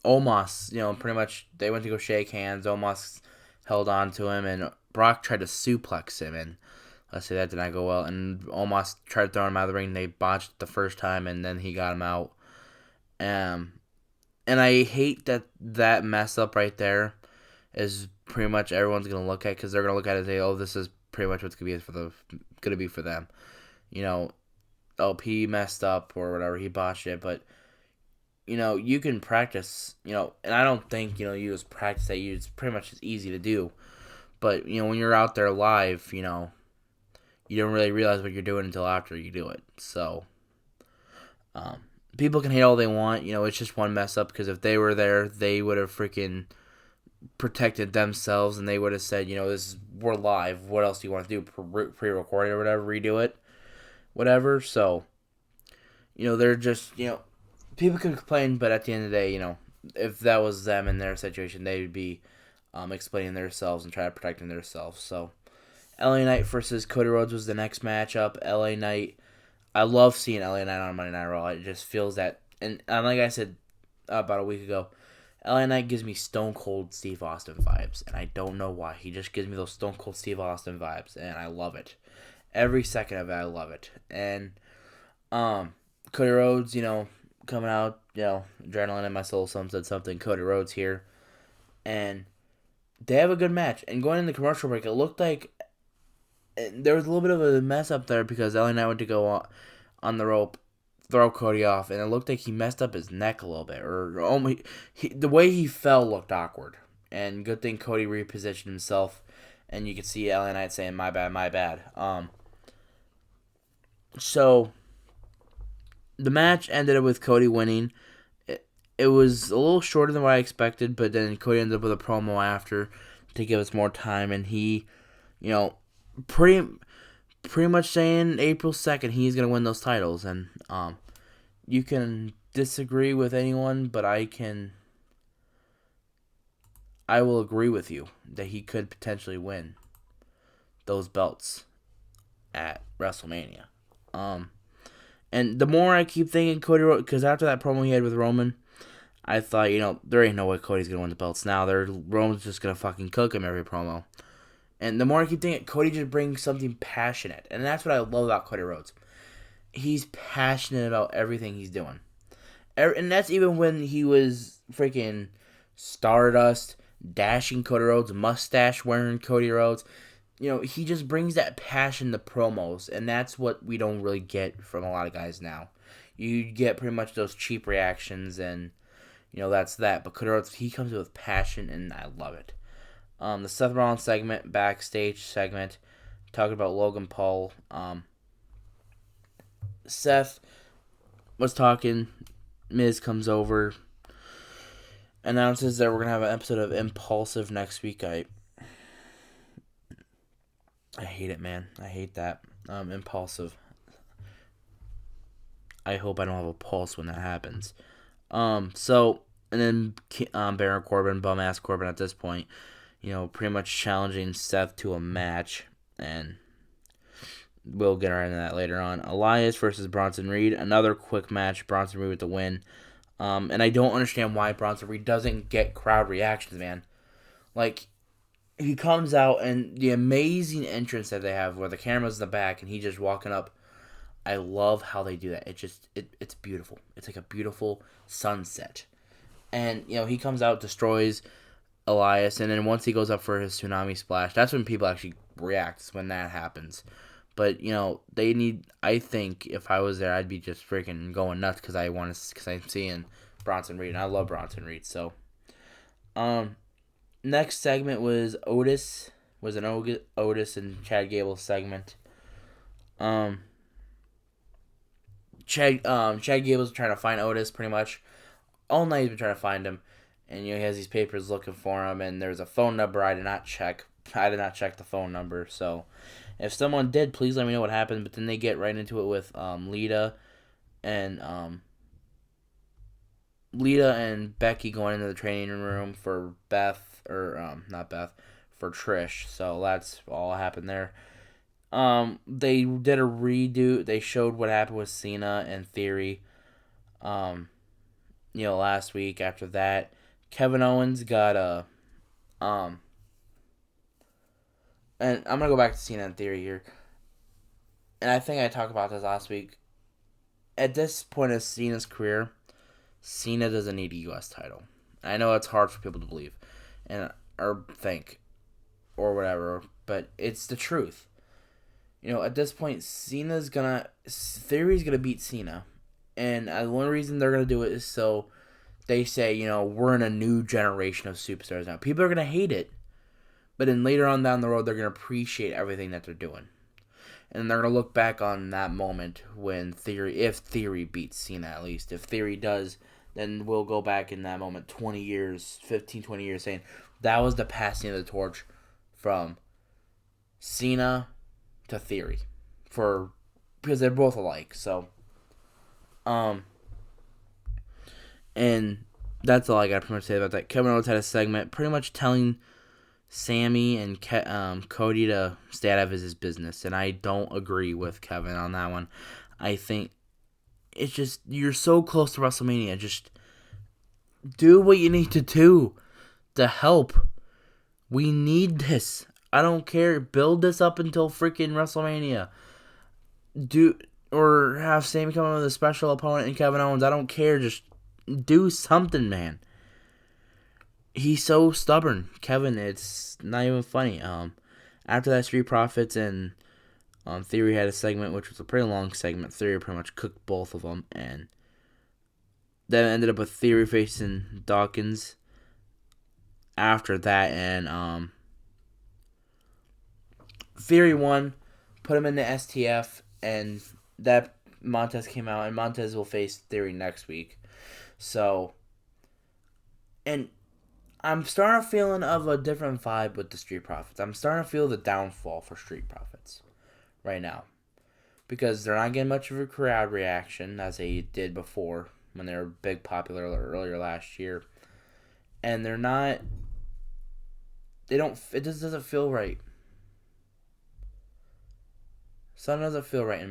Omos, pretty much they went to go shake hands. Omos held on to him, and Brock tried to suplex him, and let's say that did not go well. And Omos tried throwing him out of the ring. They botched it the first time, and then he got him out. And I hate that mess up right there is pretty much everyone's going to look at because they're going to look at it and say, oh, this is pretty much what's going to be for them. He messed up or whatever. He botched it. But, you can practice, and I don't think, you just practice that. It's pretty much as easy to do. But, when you're out there live, you don't really realize what you're doing until after you do it. So, people can hate all they want. It's just one mess up because if they were there, they would have freaking protected themselves and they would have said, we're live. What else do you want to do? Pre-recorded or whatever, redo it, whatever. So, they're just, people can complain, but at the end of the day, if that was them in their situation, they would be explaining themselves and trying to protect themselves. So, LA Knight versus Cody Rhodes was the next matchup. LA Knight. I love seeing LA Knight on Monday Night Raw. It just feels that, and like I said about a week ago, LA Knight gives me Stone Cold Steve Austin vibes, and I don't know why. He just gives me those Stone Cold Steve Austin vibes, and I love it. Every second of it, I love it. And Cody Rhodes, coming out, adrenaline in my soul. Some said something. Cody Rhodes here, and they have a good match. And going into the commercial break, it looked like there was a little bit of a mess up there because LA Knight went to go on the rope, throw Cody off, and it looked like he messed up his neck a little bit. Or the way he fell looked awkward. And good thing Cody repositioned himself, and you could see LA Knight saying, my bad, my bad. So, the match ended with Cody winning. It was a little shorter than what I expected, but then Cody ended up with a promo after to give us more time, and he, pretty much saying April 2nd he's going to win those titles. And you can disagree with anyone, but I will agree with you that he could potentially win those belts at WrestleMania. And the more I keep thinking Cody, because after that promo he had with Roman, I thought, there ain't no way Cody's going to win the belts now. Roman's just going to fucking cook him every promo. And the more I keep thinking, Cody just brings something passionate. And that's what I love about Cody Rhodes. He's passionate about everything he's doing. And that's even when he was freaking Stardust, dashing Cody Rhodes, mustache wearing Cody Rhodes. He just brings that passion to promos. And that's what we don't really get from a lot of guys now. You get pretty much those cheap reactions. And, That's that. But Cody Rhodes, he comes with passion, and I love it. The Seth Rollins segment, backstage segment, talking about Logan Paul. Seth was talking. Miz comes over, announces that we're gonna have an episode of Impulsive next week. I hate it, man. I hate that. Impulsive. I hope I don't have a pulse when that happens. And then Baron Corbin, bum ass Corbin at this point, pretty much challenging Seth to a match, and we'll get into that later on. Elias versus Bronson Reed, another quick match. Bronson Reed with the win. And I don't understand why Bronson Reed doesn't get crowd reactions, man. Like, he comes out, and the amazing entrance that they have where the camera's in the back and he just walking up. I love how they do that. It's beautiful. It's like a beautiful sunset. And, he comes out, destroys Elias, and then once he goes up for his tsunami splash, that's when people actually react, when that happens. But, I think if I was there, I'd be just freaking going nuts because I'm seeing Bronson Reed, and I love Bronson Reed. So, next segment was Otis and Chad Gable segment. Chad Gable's trying to find Otis pretty much all night. He's been trying to find him, and he has these papers looking for him. And there's a phone number I did not check. I did not check the phone number. So if someone did, please let me know what happened. But then they get right into it with Lita and Becky going into the training room for not Beth, for Trish. So that's all happened there. They did a redo. They showed what happened with Cena and Theory. Last week. After that, Kevin Owens got and I'm gonna go back to Cena and Theory here. And I think I talked about this last week. At this point of Cena's career, Cena doesn't need a U.S. title. I know it's hard for people to believe, or think, or whatever, but it's the truth. At this point, Theory's gonna beat Cena, and the only reason they're gonna do it is so they say, we're in a new generation of superstars now. People are gonna hate it, but then later on down the road, they're gonna appreciate everything that they're doing, and they're gonna look back on that moment when if Theory beats Cena, at least if Theory does, then we'll go back in that moment 20 years, 15, 20 years, saying that was the passing of the torch from Cena to Theory, because they're both alike. So, and that's all I got to pretty much say about that. Kevin Owens had a segment pretty much telling Sammy and Cody to stay out of his business, and I don't agree with Kevin on that one. I think it's just, you're so close to WrestleMania. Just do what you need to do to help. We need this. I don't care. Build this up until freaking WrestleMania. Or have Sammy come in with a special opponent and Kevin Owens. I don't care. Just do something, man. He's so stubborn, Kevin. It's not even funny. After that, Street Profits and Theory had a segment, which was a pretty long segment. Theory pretty much cooked both of them, and then ended up with Theory facing Dawkins. After that, and Theory won, put him in the STF, and that Montez came out, and Montez will face Theory next week. So, and I'm starting to feeling of a different vibe with the Street Profits. I'm starting to feel the downfall for Street Profits right now, because they're not getting much of a crowd reaction as they did before when they were big popular earlier last year, and they're not. It just doesn't feel right. Something doesn't feel right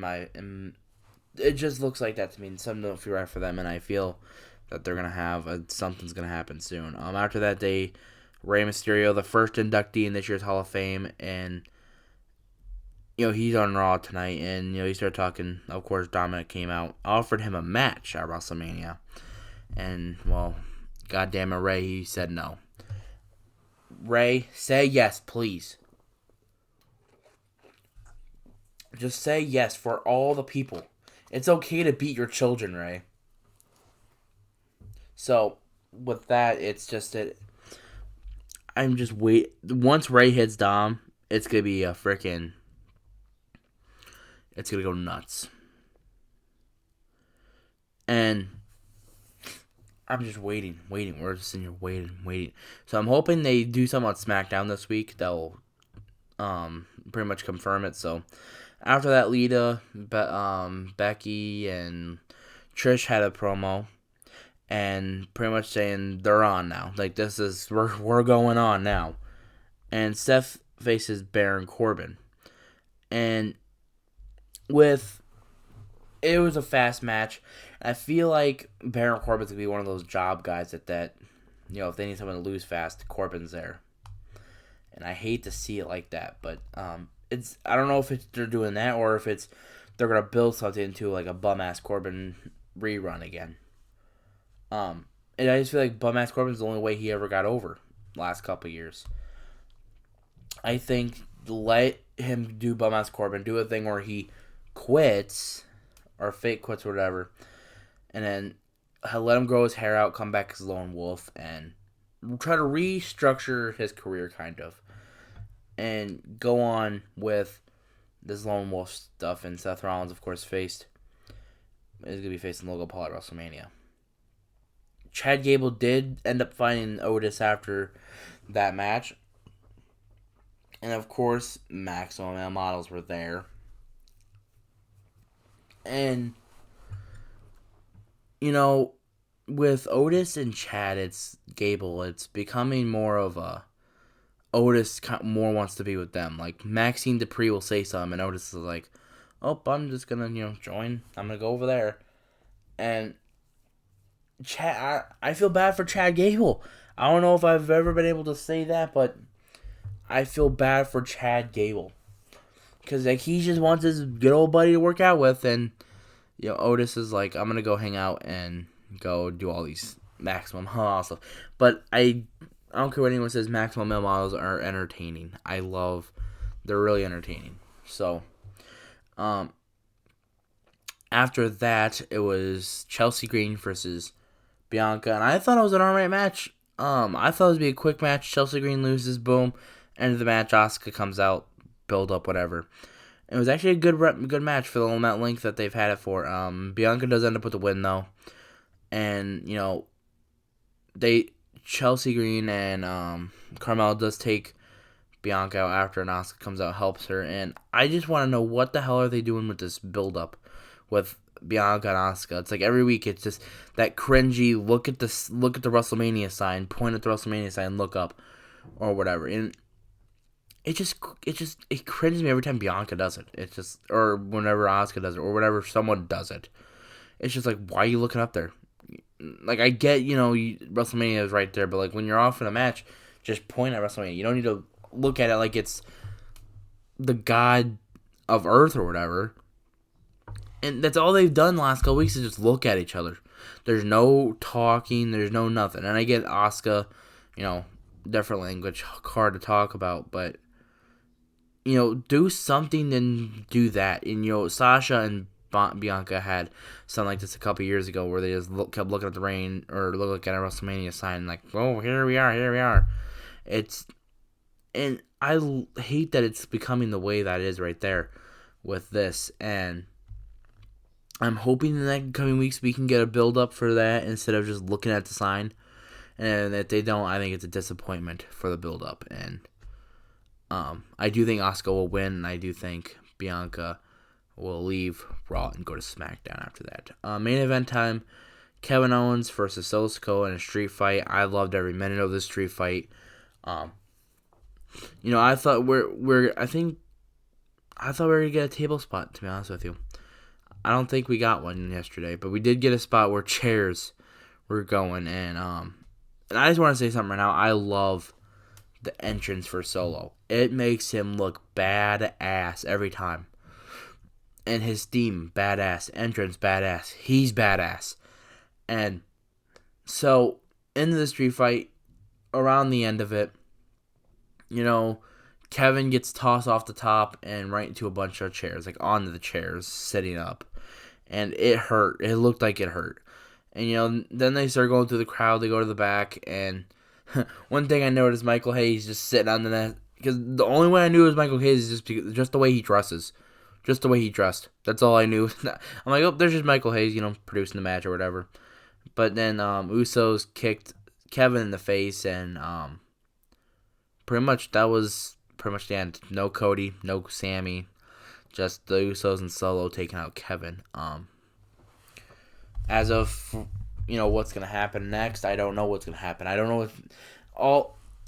it just looks like that to me. And something don't feel right for them, and I feel that they're gonna have something's gonna happen soon. After that day, Rey Mysterio, the first inductee in this year's Hall of Fame, and he's on Raw tonight, and he started talking. Of course, Dominic came out, offered him a match at WrestleMania, and goddamn it, Rey, he said no. Rey, say yes, please. Just say yes for all the people. It's okay to beat your children, Rey. So, with that, it's just that I'm just once Ray hits Dom, it's gonna be it's gonna go nuts. And I'm just waiting. We're just sitting here waiting. So I'm hoping they do something on SmackDown this week. They'll pretty much confirm it. So after that, Lita, Becky, and Trish had a promo, and pretty much saying they're on now. Like, this is we're going on now. And Seth faces Baron Corbin, and it was a fast match. I feel like Baron Corbin's gonna be one of those job guys that if they need someone to lose fast, Corbin's there. And I hate to see it like that, but I don't know if they're doing that or if they're gonna build something into like a bum ass Corbin rerun again. And I just feel like bum ass Corbin's the only way he ever got over last couple years. I think let him do bum ass Corbin, do a thing where he quits or fake quits or whatever, and then let him grow his hair out, come back as Lone Wolf, and try to restructure his career kind of, and go on with this Lone Wolf stuff. And Seth Rollins, of course, is going to be facing Logan Paul at WrestleMania. Chad Gable did end up finding Otis after that match. And, of course, Maximum Male Models were there. And, with Otis and Chad, it's becoming more of a... Otis more wants to be with them. Like, Maxine Dupree will say something, and Otis is like, oh, I'm just going to, join. I'm going to go over there. And Chad, I feel bad for Chad Gable. I don't know if I've ever been able to say that, but I feel bad for Chad Gable. Because, like, he just wants his good old buddy to work out with, and, Otis is like, I'm going to go hang out and go do all these Maximum stuff. But I don't care what anyone says, Maximum Male Models are entertaining. They're really entertaining. So, after that, it was Chelsea Green versus Bianca, and I thought it was an alright match. I thought it would be a quick match. Chelsea Green loses, boom. End of the match, Asuka comes out, build up, whatever. It was actually a good match for the amount of length that they've had it for. Bianca does end up with the win, though. And, Chelsea Green and Carmella does take Bianca out after, and Asuka comes out, helps her. And I just want to know what the hell are they doing with this build-up with Bianca and Asuka. It's like every week it's just that cringy look at the WrestleMania sign, point at the WrestleMania sign, look up, or whatever. And it cringes me every time Bianca does it. It's just, or whenever Asuka does it, or whenever someone does it. It's just like, why are you looking up there? Like, I get, WrestleMania is right there, but like when you're off in a match, just point at WrestleMania. You don't need to look at it like it's the god of Earth or whatever. And that's all they've done the last couple weeks is just look at each other. There's no talking. There's no nothing. And I get Asuka, different language, hard to talk about, but do something and do that. And Sasha and Bianca had something like this a couple years ago where they just kept looking at the rain or looking at a WrestleMania sign like, oh, here we are. And I hate that it's becoming the way that it is right there with this. And I'm hoping in the next coming weeks we can get a build up for that instead of just looking at the sign. And if they don't, I think it's a disappointment for the build up. And I do think Asuka will win, and I do think Bianca will leave Raw and go to SmackDown after that. Main event time: Kevin Owens versus Solo Sikoa in a street fight. I loved every minute of this street fight. I thought we were gonna get a table spot, to be honest with you. I don't think we got one yesterday, but we did get a spot where chairs were going, and I just want to say something right now. I love the entrance for Solo. It makes him look badass every time. And his theme, badass. Entrance, badass. He's badass. And so, into the street fight, around the end of it, Kevin gets tossed off the top and right into a bunch of chairs, like onto the chairs, sitting up. And it hurt. It looked like it hurt. And, then they start going through the crowd. They go to the back. And one thing I noticed, Michael Hayes just sitting on the net. Because the only way I knew it was Michael Hayes is just the way he dresses. Just the way he dressed. That's all I knew. I'm like, oh, there's just Michael Hayes, producing the match or whatever. But then Usos kicked Kevin in the face. And pretty much that was pretty much the end. No Cody, no Sammy. Just the Usos and Solo taking out Kevin. As of, what's going to happen next, I don't know what's going to happen. I don't know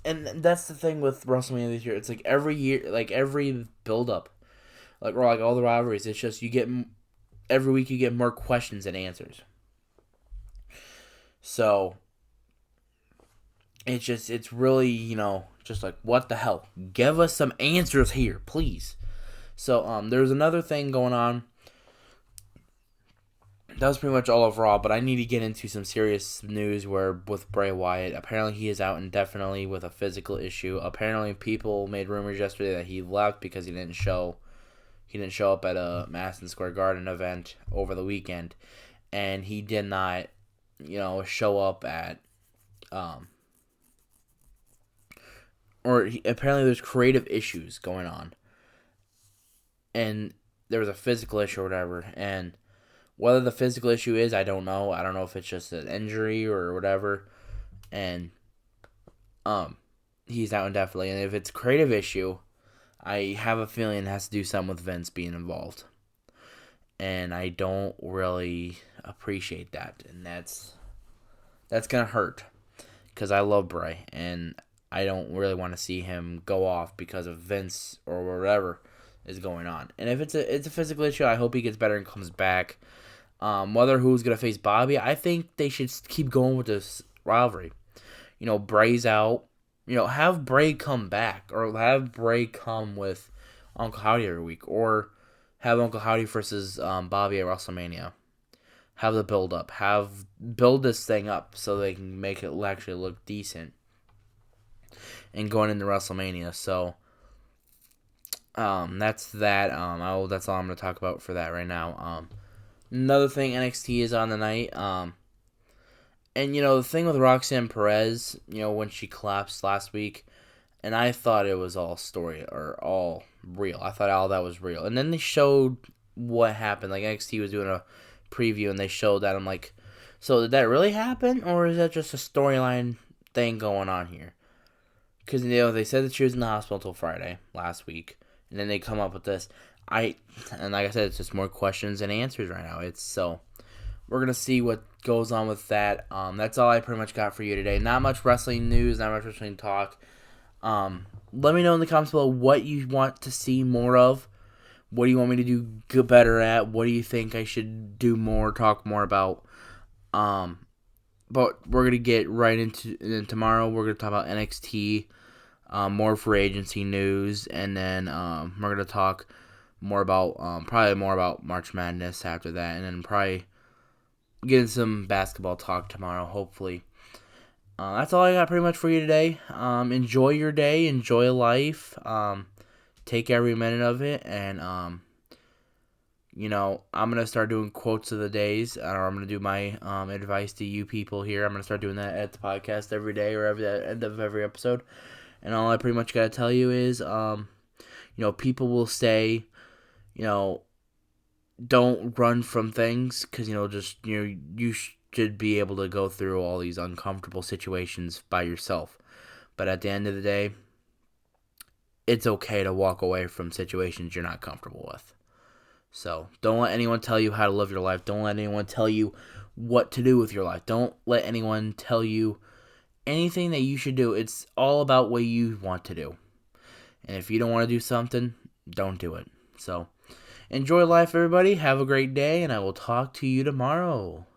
and that's the thing with WrestleMania this year. It's like every year, like every build-up, like all the rivalries, it's just every week you get more questions than answers. So, it's really, just like, what the hell? Give us some answers here, please. So, there's another thing going on. That was pretty much all of Raw, but I need to get into some serious news with Bray Wyatt. Apparently, he is out indefinitely with a physical issue. Apparently, people made rumors yesterday that he left because he didn't show up at a Madison Square Garden event over the weekend, and he did not, show up at, apparently there's creative issues going on, and there was a physical issue or whatever, and whether the physical issue is, I don't know. I don't know if it's just an injury or whatever. And he's out indefinitely. And if it's a creative issue, I have a feeling it has to do something with Vince being involved. And I don't really appreciate that. And that's going to hurt. Because I love Bray. And I don't really want to see him go off because of Vince or whatever is going on. And if it's a physical issue, I hope he gets better and comes back. Whether who's going to face Bobby, I think they should keep going with this rivalry. Bray's out. Have Bray come back. Or have Bray come with Uncle Howdy every week. Or have Uncle Howdy versus Bobby at WrestleMania. Have the build up. Build this thing up so they can make it actually look decent. And going into WrestleMania. So, that's that. That's all I'm going to talk about for that right now. Another thing, NXT is on the night. And, the thing with Roxanne Perez, when she collapsed last week, and I thought it was all story, or all real. I thought all that was real. And then they showed what happened. Like, NXT was doing a preview, and they showed that. I'm like, so did that really happen? Or is that just a storyline thing going on here? Because, they said that she was in the hospital until Friday, last week. And then they come up with this. And like I said, it's just more questions and answers right now. We're going to see what goes on with that. That's all I pretty much got for you today. Not much wrestling news, not much wrestling talk. Let me know in the comments below what you want to see more of. What do you want me to do better at? What do you think I should do more, talk more about? But we're going to get right into tomorrow. We're going to talk about NXT, more free agency news, and then we're going to talk probably more about March Madness after that, and then probably getting some basketball talk tomorrow, hopefully. That's all I got pretty much for you today. Enjoy your day, enjoy life, take every minute of it, and, I'm going to start doing quotes of the days, or I'm going to do my advice to you people here. I'm going to start doing that at the podcast every day or at the end of every episode, and all I pretty much got to tell you is, people will say, don't run from things, because, you should be able to go through all these uncomfortable situations by yourself. But at the end of the day, it's okay to walk away from situations you're not comfortable with. So, don't let anyone tell you how to live your life. Don't let anyone tell you what to do with your life. Don't let anyone tell you anything that you should do. It's all about what you want to do. And if you don't want to do something, don't do it. So, enjoy life, everybody. Have a great day, and I will talk to you tomorrow.